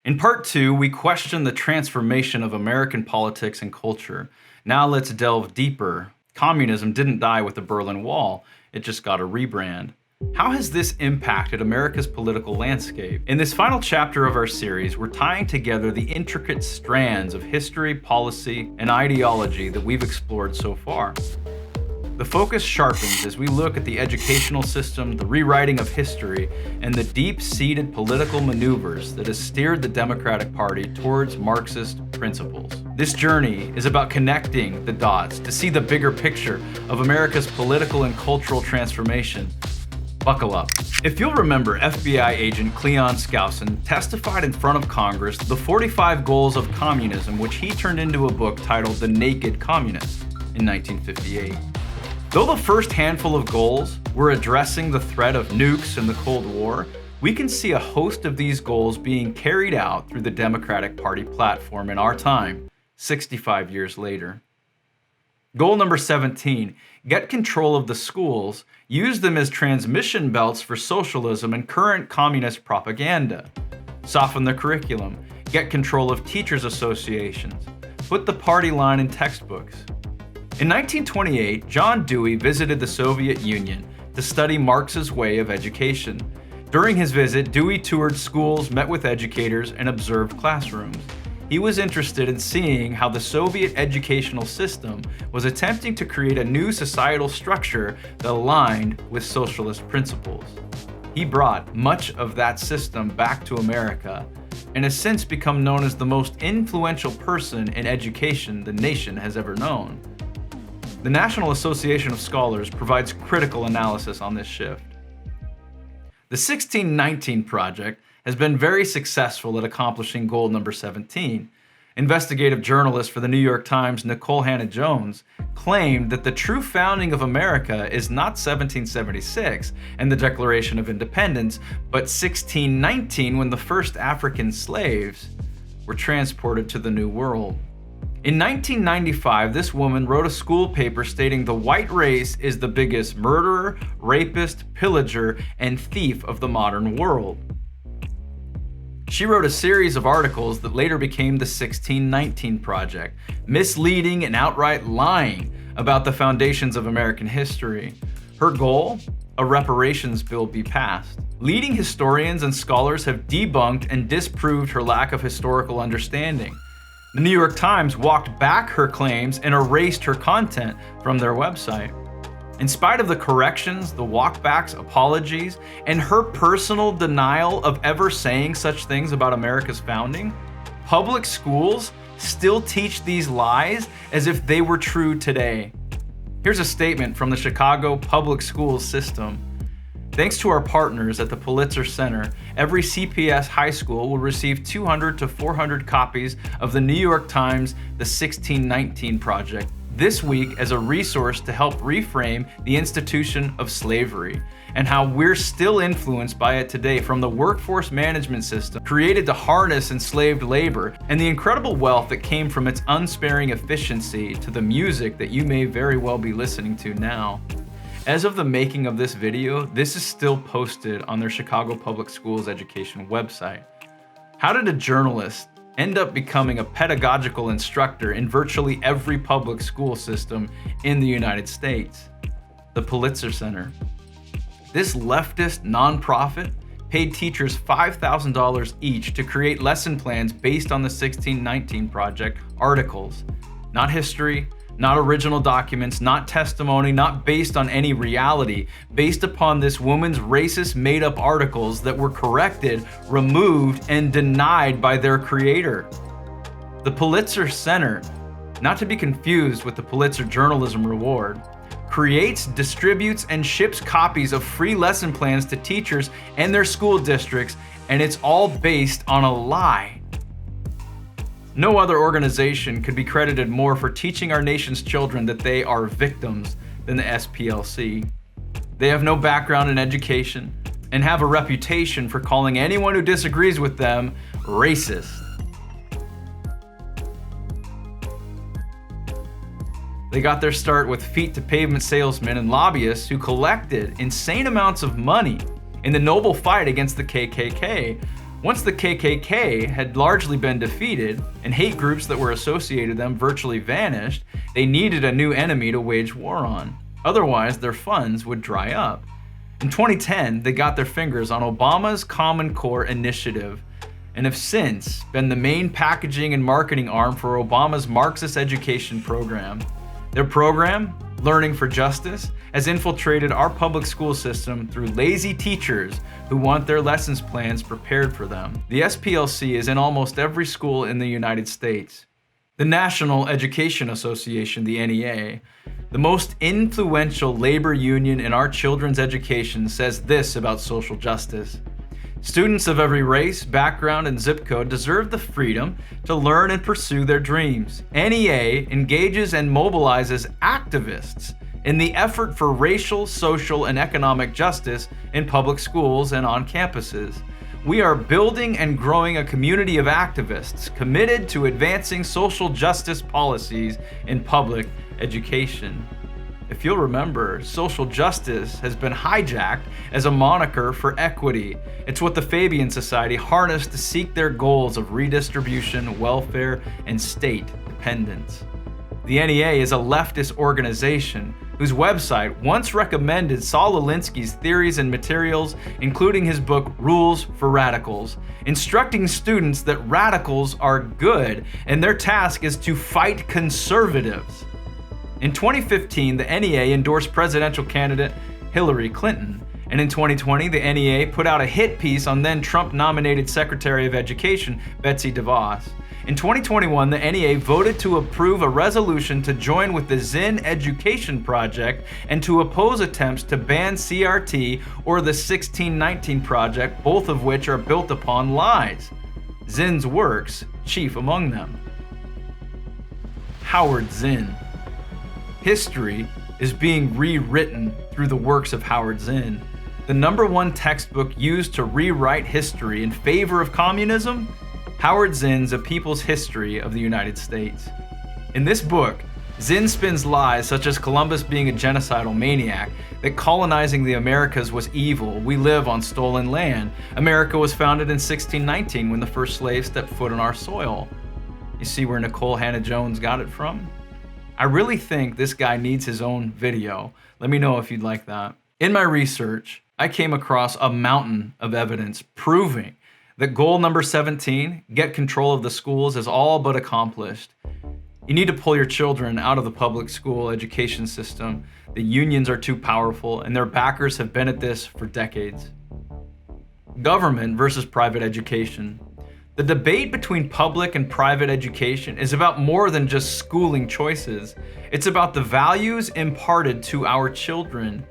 In part 2, we question the transformation of American politics and culture. Now let's delve deeper. Communism didn't die with the Berlin Wall, it just got a rebrand. How has this impacted America's political landscape? In this final chapter of our series, we're tying together the intricate strands of history, policy, and ideology that we've explored so far. The focus sharpens as we look at the educational system, the rewriting of history, and the deep-seated political maneuvers that has steered the Democratic Party towards Marxist principles. This journey is about connecting the dots to see the bigger picture of America's political and cultural transformation. Buckle up. If you'll remember, FBI agent Cleon Skousen testified in front of Congress the 45 goals of communism, which he turned into a book titled The Naked Communist in 1958. Though the first handful of goals were addressing the threat of nukes in the Cold War, we can see a host of these goals being carried out through the Democratic Party platform in our time, 65 years later. Goal number 17, get control of the schools, use them as transmission belts for socialism and current communist propaganda. Soften the curriculum, get control of teachers' associations, put the party line in textbooks. In 1928, John Dewey visited the Soviet Union to study Marx's way of education. During his visit, Dewey toured schools, met with educators, and observed classrooms. He was interested in seeing how the Soviet educational system was attempting to create a new societal structure that aligned with socialist principles. He brought much of that system back to America and has since become known as the most influential person in education the nation has ever known. The National Association of Scholars provides critical analysis on this shift. The 1619 Project has been very successful at accomplishing goal number 17. Investigative journalist for the New York Times, Nicole Hannah-Jones, claimed that the true founding of America is not 1776 and the Declaration of Independence, but 1619 when the first African slaves were transported to the New World. In 1995, this woman wrote a school paper stating the white race is the biggest murderer, rapist, pillager, and thief of the modern world. She wrote a series of articles that later became the 1619 Project, misleading and outright lying about the foundations of American history. Her goal? A reparations bill be passed. Leading historians and scholars have debunked and disproved her lack of historical understanding. The New York Times walked back her claims and erased her content from their website. In spite of the corrections, the walkbacks, apologies, and her personal denial of ever saying such things about America's founding, public schools still teach these lies as if they were true today. Here's a statement from the Chicago public schools system. Thanks to our partners at the Pulitzer Center, every CPS high school will receive 200 to 400 copies of the New York Times The 1619 Project this week as a resource to help reframe the institution of slavery and how we're still influenced by it today, from the workforce management system created to harness enslaved labor and the incredible wealth that came from its unsparing efficiency to the music that you may very well be listening to now. As of the making of this video, this is still posted on their Chicago Public Schools education website. How did a journalist end up becoming a pedagogical instructor in virtually every public school system in the United States? The Pulitzer Center. This leftist nonprofit paid teachers $5,000 each to create lesson plans based on the 1619 Project articles. Not history, not original documents, not testimony, not based on any reality, based upon this woman's racist made-up articles that were corrected, removed, and denied by their creator. The Pulitzer Center, not to be confused with the Pulitzer Journalism Reward, creates, distributes, and ships copies of free lesson plans to teachers and their school districts, and it's all based on a lie. No other organization could be credited more for teaching our nation's children that they are victims than the SPLC. They have no background in education and have a reputation for calling anyone who disagrees with them racist. They got their start with feet-to-pavement salesmen and lobbyists who collected insane amounts of money in the noble fight against the KKK, Once the KKK had largely been defeated and hate groups that were associated with them virtually vanished, they needed a new enemy to wage war on. Otherwise, their funds would dry up. In 2010, they got their fingers on Obama's Common Core initiative and have since been the main packaging and marketing arm for Obama's Marxist education program. Their program, Learning for Justice, has infiltrated our public school system through lazy teachers who want their lessons plans prepared for them. The SPLC is in almost every school in the United States. The National Education Association, the NEA, the most influential labor union in our children's education, says this about social justice. Students of every race, background, and zip code deserve the freedom to learn and pursue their dreams. NEA engages and mobilizes activists in the effort for racial, social, and economic justice in public schools and on campuses. We are building and growing a community of activists committed to advancing social justice policies in public education. If you'll remember, social justice has been hijacked as a moniker for equity. It's what the Fabian Society harnessed to seek their goals of redistribution, welfare, and state dependence. The NEA is a leftist organization whose website once recommended Saul Alinsky's theories and materials, including his book Rules for Radicals, instructing students that radicals are good and their task is to fight conservatives. In 2015, the NEA endorsed presidential candidate Hillary Clinton, and in 2020, the NEA put out a hit piece on then Trump-nominated Secretary of Education Betsy DeVos. In 2021, the NEA voted to approve a resolution to join with the Zinn Education Project and to oppose attempts to ban CRT or the 1619 Project, both of which are built upon lies. Zinn's works, chief among them. Howard Zinn. History is being rewritten through the works of Howard Zinn. The #1 textbook used to rewrite history in favor of communism, Howard Zinn's A People's History of the United States. In this book, Zinn spins lies such as Columbus being a genocidal maniac, that colonizing the Americas was evil, we live on stolen land, America was founded in 1619 when the first slaves stepped foot on our soil. You see where Nicole Hannah-Jones got it from? I really think this guy needs his own video. Let me know if you'd like that. In my research, I came across a mountain of evidence proving that goal number 17, get control of the schools, is all but accomplished. You need to pull your children out of the public school education system. The unions are too powerful, and their backers have been at this for decades. Government versus private education. The debate between public and private education is about more than just schooling choices. It's about the values imparted to our children.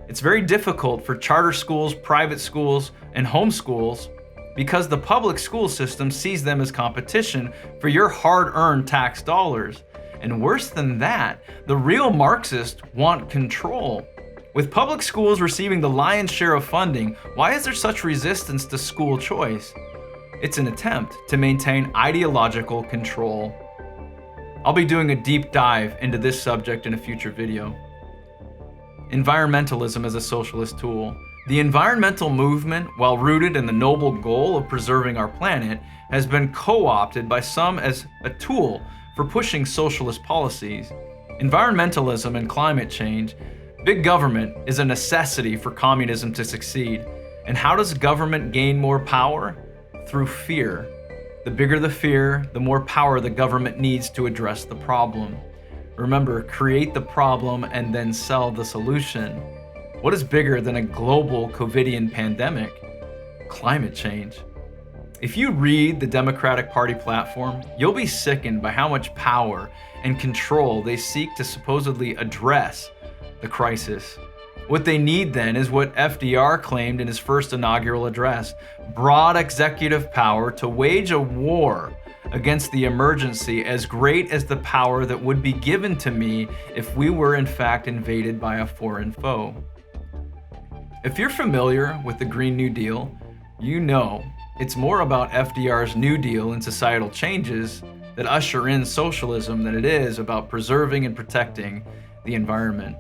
It's very difficult for charter schools, private schools, and homeschools because the public school system sees them as competition for your hard-earned tax dollars. And worse than that, the real Marxists want control. With public schools receiving the lion's share of funding, why is there such resistance to school choice? It's an attempt to maintain ideological control. I'll be doing a deep dive into this subject in a future video. Environmentalism as a socialist tool. The environmental movement, while rooted in the noble goal of preserving our planet, has been co-opted by some as a tool for pushing socialist policies. Environmentalism and climate change. Big government is a necessity for communism to succeed. And how does government gain more power? Through fear. The bigger the fear, the more power the government needs to address the problem. Remember, create the problem and then sell the solution. What is bigger than a global COVIDian pandemic? Climate change. If you read the Democratic Party platform, you'll be sickened by how much power and control they seek to supposedly address the crisis. What they need then is what FDR claimed in his first inaugural address: broad executive power to wage a war against the emergency as great as the power that would be given to me if we were in fact invaded by a foreign foe. If you're familiar with the Green New Deal, you know it's more about FDR's New Deal and societal changes that usher in socialism than it is about preserving and protecting the environment.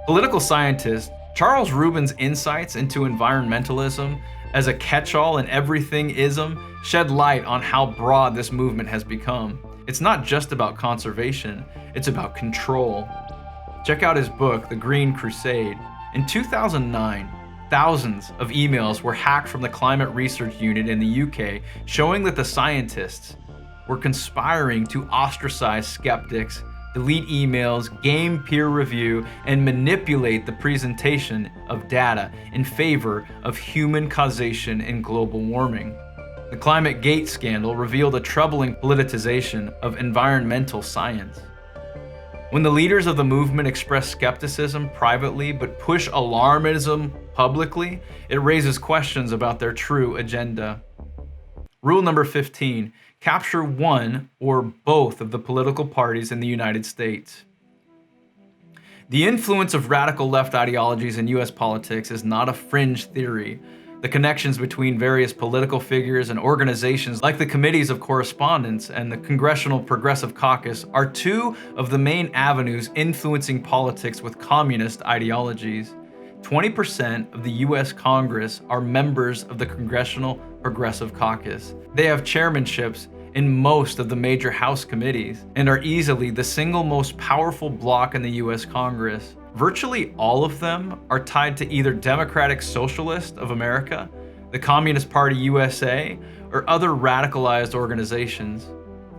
Political scientist Charles Rubin's insights into environmentalism as a catch-all and everything-ism, shed light on how broad this movement has become. It's not just about conservation, it's about control. Check out his book, The Green Crusade. In 2009, thousands of emails were hacked from the Climate Research Unit in the UK, showing that the scientists were conspiring to ostracize skeptics, delete emails, game peer review, and manipulate the presentation of data in favor of human causation in global warming. The Climate Gate scandal revealed a troubling politicization of environmental science. When the leaders of the movement express skepticism privately but push alarmism publicly, it raises questions about their true agenda. Rule number 15. Capture one or both of the political parties in the United States. The influence of radical left ideologies in U.S. politics is not a fringe theory. The connections between various political figures and organizations like the Committees of Correspondence and the Congressional Progressive Caucus are two of the main avenues influencing politics with communist ideologies. 20% of the U.S. Congress are members of the Congressional Progressive Caucus. They have chairmanships in most of the major House committees and are easily the single most powerful bloc in the U.S. Congress. Virtually all of them are tied to either Democratic Socialist of America, the Communist Party USA, or other radicalized organizations.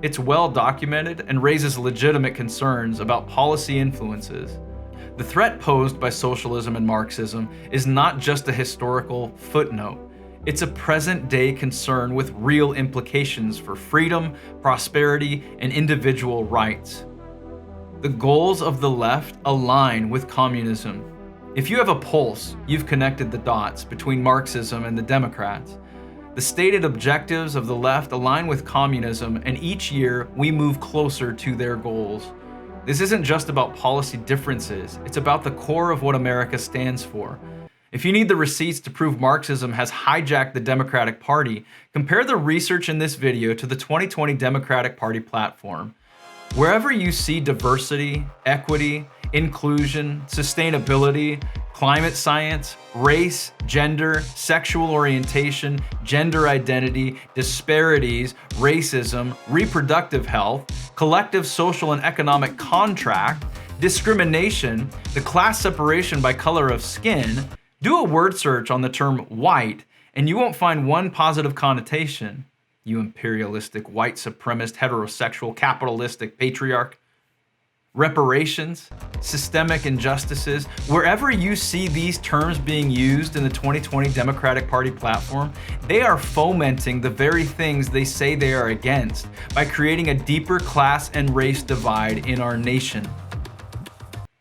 It's well documented and raises legitimate concerns about policy influences. The threat posed by socialism and Marxism is not just a historical footnote. It's a present-day concern with real implications for freedom, prosperity, and individual rights. The goals of the left align with communism. If you have a pulse, you've connected the dots between Marxism and the Democrats. The stated objectives of the left align with communism, and each year we move closer to their goals. This isn't just about policy differences, it's about the core of what America stands for. If you need the receipts to prove Marxism has hijacked the Democratic Party, compare the research in this video to the 2020 Democratic Party platform. Wherever you see diversity, equity, inclusion, sustainability, climate science, race, gender, sexual orientation, gender identity, disparities, racism, reproductive health, collective social and economic contract, discrimination, the class separation by color of skin, do a word search on the term white, and you won't find one positive connotation. You imperialistic, white supremacist, heterosexual, capitalistic patriarch. Reparations, systemic injustices, wherever you see these terms being used in the 2020 Democratic Party platform, they are fomenting the very things they say they are against by creating a deeper class and race divide in our nation.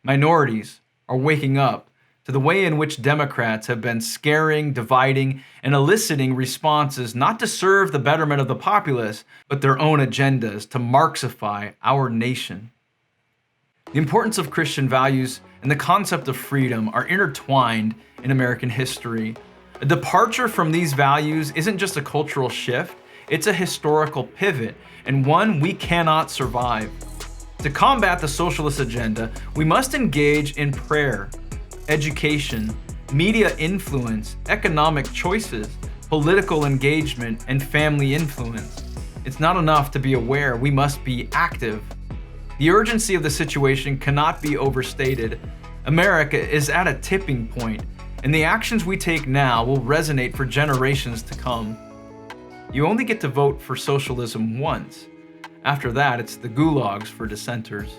Minorities are waking up to the way in which Democrats have been scaring, dividing, and eliciting responses not to serve the betterment of the populace, but their own agendas to Marxify our nation. The importance of Christian values and the concept of freedom are intertwined in American history. A departure from these values isn't just a cultural shift, it's a historical pivot, and one we cannot survive. To combat the socialist agenda, we must engage in prayer, education, media influence, economic choices, political engagement, and family influence. It's not enough to be aware, we must be active. The urgency of the situation cannot be overstated. America is at a tipping point, and the actions we take now will resonate for generations to come. You only get to vote for socialism once. After that, it's the gulags for dissenters.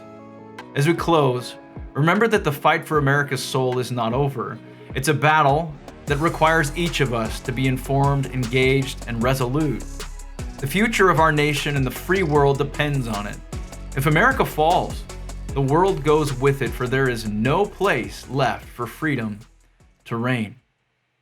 As we close, remember that the fight for America's soul is not over. It's a battle that requires each of us to be informed, engaged, and resolute. The future of our nation and the free world depends on it. If America falls, the world goes with it, for there is no place left for freedom to reign.